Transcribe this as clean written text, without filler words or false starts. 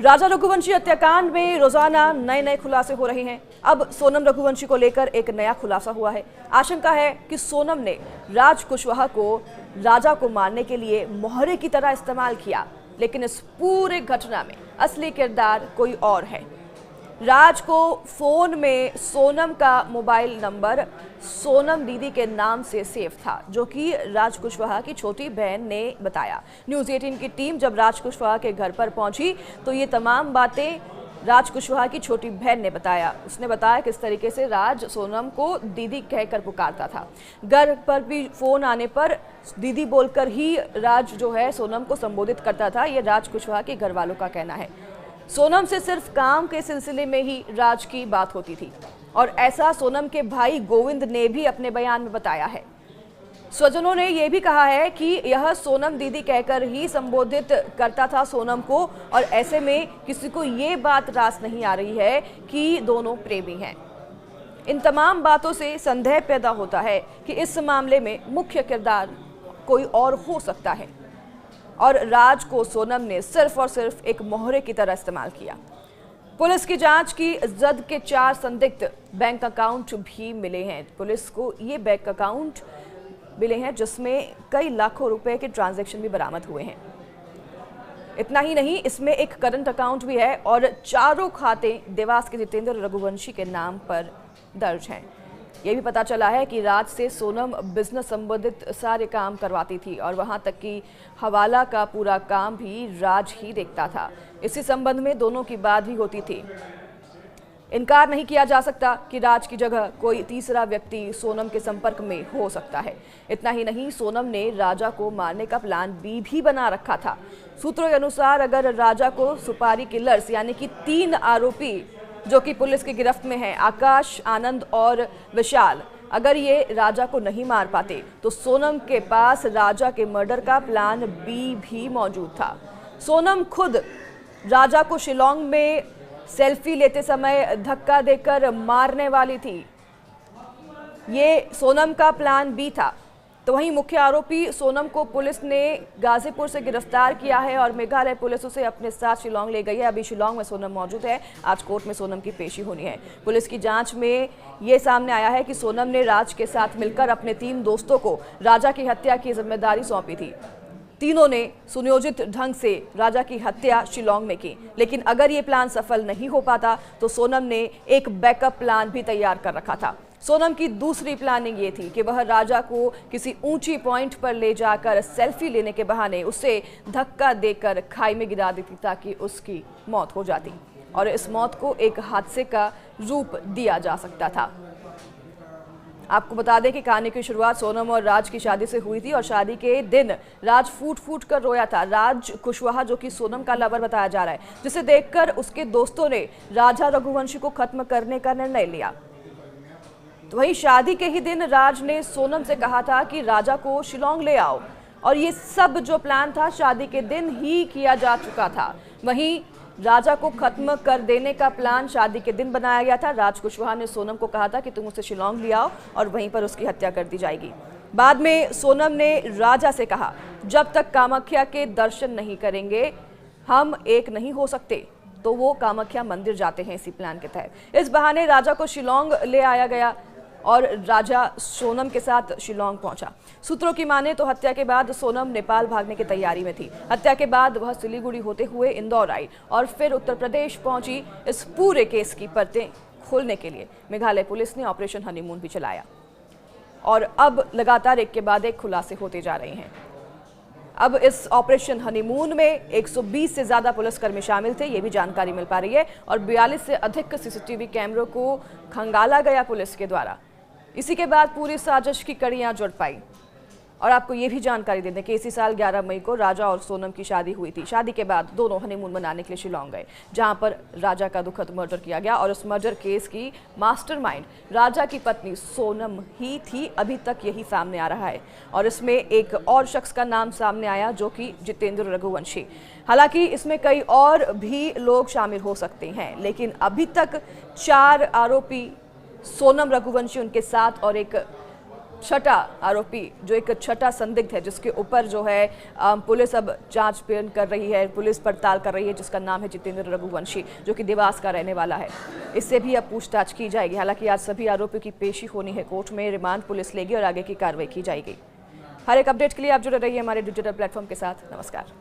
राजा रघुवंशी हत्याकांड में रोजाना नए नए खुलासे हो रहे हैं। अब सोनम रघुवंशी को लेकर एक नया खुलासा हुआ है। आशंका है कि सोनम ने राज कुशवाहा को राजा को मारने के लिए मोहरे की तरह इस्तेमाल किया, लेकिन इस पूरे घटना में असली किरदार कोई और है। राज को फोन में सोनम का मोबाइल नंबर सोनम दीदी के नाम से सेव था, जो कि राज कुशवाहा की छोटी बहन ने बताया। न्यूज़ 18 की टीम जब राज कुशवाहा के घर पर पहुंची तो ये तमाम बातें राज कुशवाहा की छोटी बहन ने बताया। उसने बताया किस तरीके से राज सोनम को दीदी कहकर पुकारता था। घर पर भी फोन आने पर दीदी बोलकर ही राज जो है सोनम को संबोधित करता था। ये राज कुशवाहा के घर वालों का कहना है। सोनम से सिर्फ काम के सिलसिले में ही राज की बात होती थी, और ऐसा सोनम के भाई गोविंद ने भी अपने बयान में बताया है। स्वजनों ने यह भी कहा है कि यह सोनम दीदी कहकर ही संबोधित करता था सोनम को, और ऐसे में किसी को ये बात रास नहीं आ रही है कि दोनों प्रेमी हैं। इन तमाम बातों से संदेह पैदा होता है कि इस मामले में मुख्य किरदार कोई और हो सकता है, और राज को सोनम ने सिर्फ और सिर्फ एक मोहरे की तरह इस्तेमाल किया। पुलिस की जांच की जद के 4 संदिग्ध बैंक अकाउंट भी मिले हैं। पुलिस को ये बैंक अकाउंट मिले हैं जिसमें कई लाखों रुपए के ट्रांजैक्शन भी बरामद हुए हैं। इतना ही नहीं, इसमें एक करंट अकाउंट भी है और चारों खाते देवास के जितेंद्र रघुवंशी के नाम पर दर्ज हैं। ये भी पता चला है कि राज से सोनम बिजनेस संबंधित सारे काम करवाती थी, और वहां तक कि हवाला का पूरा काम भी राज ही देखता था। इसी संबंध में दोनों की बात भी होती थी। इनकार नहीं किया जा सकता कि राज की जगह कोई तीसरा व्यक्ति सोनम के संपर्क में हो सकता है। इतना ही नहीं, सोनम ने राजा को मारने का प्लान बी भी बना रखा था। सूत्रों के अनुसार अगर राजा को सुपारी किलर्स यानी कि 3 आरोपी जो कि पुलिस की गिरफ्त में हैं, आकाश, आनंद और विशाल, अगर ये राजा को नहीं मार पाते तो सोनम के पास राजा के मर्डर का प्लान बी भी मौजूद था। सोनम खुद राजा को शिलोंग में सेल्फी लेते समय धक्का देकर मारने वाली थी। ये सोनम का प्लान बी था। तो वहीं मुख्य आरोपी सोनम को पुलिस ने गाजीपुर से गिरफ्तार किया है और मेघालय पुलिस उसे अपने साथ शिलोंग ले गई है। अभी शिलोंग में सोनम मौजूद है। आज कोर्ट में सोनम की पेशी होनी है। पुलिस की जांच में ये सामने आया है कि सोनम ने राज के साथ मिलकर अपने 3 दोस्तों को राजा की हत्या की जिम्मेदारी सौंपी थी। तीनों ने सुनियोजित ढंग से राजा की हत्या शिलोंग में की, लेकिन अगर ये प्लान सफल नहीं हो पाता तो सोनम ने एक बैकअप प्लान भी तैयार कर रखा था। सोनम की दूसरी प्लानिंग ये थी कि वह राजा को किसी ऊंची पॉइंट पर ले जाकर सेल्फी लेने के बहाने उसे धक्का देकर खाई में गिरा देती ताकि उसकी मौत हो जाती, और इस मौत को एक हादसे का रूप दिया जा सकता था। आपको बता दें कि कहानी की शुरुआत सोनम और राज की शादी से हुई थी, और शादी के दिन राज फूट फूट कर रोया था। राज कुशवाहा, जो कि सोनम का लवर बताया जा रहा है, जिसे देखकर उसके दोस्तों ने राजा रघुवंशी को खत्म करने का निर्णय लिया। तो वहीं शादी के ही दिन राज ने सोनम से कहा था कि राजा को शिलोंग ले आओ, और ये सब जो प्लान था शादी के दिन ही किया जा चुका था। वहीं राजा को खत्म कर देने का प्लान शादी के दिन बनाया गया था। राज कुशवाहा ने सोनम को कहा था कि तुम उसे शिलोंग ले आओ और वहीं पर उसकी हत्या कर दी जाएगी। बाद में सोनम ने राजा से कहा, जब तक कामाख्या के दर्शन नहीं करेंगे हम एक नहीं हो सकते। तो वो कामाख्या मंदिर जाते हैं इसी प्लान के तहत। इस बहाने राजा को शिलोंग ले आया गया और राजा सोनम के साथ शिलोंग पहुंचा। सूत्रों की माने तो हत्या के बाद सोनम नेपाल भागने की तैयारी में थी। हत्या के बाद वह सिलीगुड़ी होते हुए इंदौर आई और फिर उत्तर प्रदेश पहुंची। इस पूरे केस की परतें खोलने के लिए मेघालय पुलिस ने ऑपरेशन हनीमून भी चलाया, और अब लगातार एक के बाद एक खुलासे होते जा रहे हैं। अब इस ऑपरेशन हनीमून में 120 से ज्यादा पुलिसकर्मी शामिल थे, ये भी जानकारी मिल पा रही है, और 42 से अधिक सीसीटीवी कैमरों को खंगाला गया पुलिस के द्वारा। इसी के बाद पूरी साजिश की कड़ियां जुड़ पाई। और आपको ये भी जानकारी दे दें कि इसी साल 11 मई को राजा और सोनम की शादी हुई थी। शादी के बाद दोनों हनीमून मनाने के लिए शिलोंग गए, जहां पर राजा का दुखद मर्डर किया गया, और उस मर्डर केस की मास्टरमाइंड राजा की पत्नी सोनम ही थी। अभी तक यही सामने आ रहा है, और इसमें एक और शख्स का नाम सामने आया जो कि जितेंद्र रघुवंशी। हालांकि इसमें कई और भी लोग शामिल हो सकते हैं, लेकिन अभी तक 4 आरोपी सोनम रघुवंशी, उनके साथ और एक छठा आरोपी, जो एक छठा संदिग्ध है, जिसके ऊपर जो है पुलिस अब जांच कर रही है, पुलिस पड़ताल कर रही है, जिसका नाम है जितेंद्र रघुवंशी, जो कि देवास का रहने वाला है। इससे भी अब पूछताछ की जाएगी। हालांकि आज सभी आरोपियों की पेशी होनी है कोर्ट में, रिमांड पुलिस लेगी और आगे की कार्रवाई की जाएगी। हर एक अपडेट के लिए आप जुड़े रहिए हमारे डिजिटल प्लेटफॉर्म के साथ। नमस्कार।